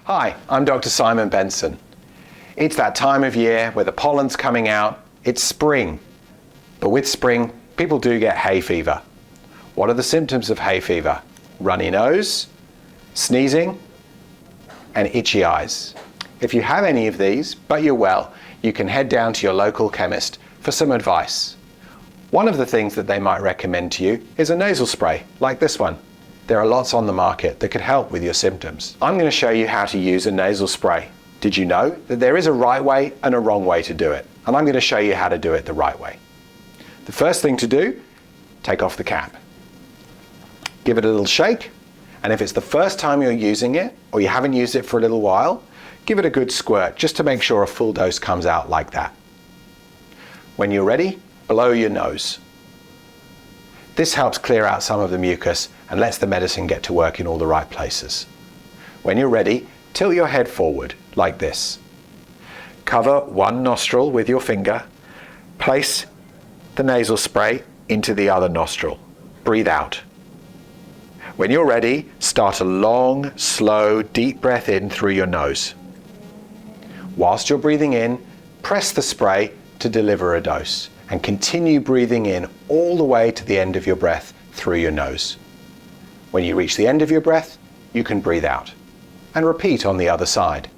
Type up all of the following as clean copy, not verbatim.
Hi, I'm Dr. Simon Benson. It's that time of year where the pollen's coming out. It's spring. But with spring, people do get hay fever. What are the symptoms of hay fever? Runny nose, sneezing, and itchy eyes. If you have any of these, but you're well, you can head down to your local chemist for some advice. One of the things that they might recommend to you is a nasal spray, like this one. There are lots on the market that could help with your symptoms. I'm going to show you how to use a nasal spray. Did you know that there is a right way and a wrong way to do it? And I'm going to show you how to do it the right way. The first thing to do, take off the cap. Give it a little shake, and if it's the first time you're using it, or you haven't used it for a little while, give it a good squirt just to make sure a full dose comes out like that. When you're ready, blow your nose. This helps clear out some of the mucus and lets the medicine get to work in all the right places. When you're ready, tilt your head forward, like this. Cover one nostril with your finger. Place the nasal spray into the other nostril. Breathe out. When you're ready, start a long, slow, deep breath in through your nose. Whilst you're breathing in, press the spray to deliver a dose, and continue breathing in all the way to the end of your breath through your nose. When you reach the end of your breath, you can breathe out, and repeat on the other side.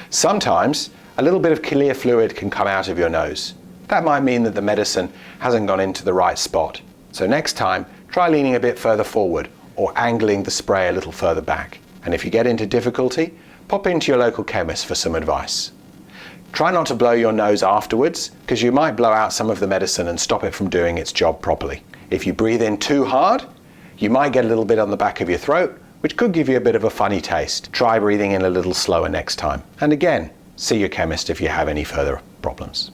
Sometimes a little bit of clear fluid can come out of your nose. That might mean that the medicine hasn't gone into the right spot. So next time, try leaning a bit further forward or angling the spray a little further back. And if you get into difficulty, pop into your local chemist for some advice. Try not to blow your nose afterwards, because you might blow out some of the medicine and stop it from doing its job properly. If you breathe in too hard, you might get a little bit on the back of your throat, which could give you a bit of a funny taste. Try breathing in a little slower next time. And again, see your chemist if you have any further problems.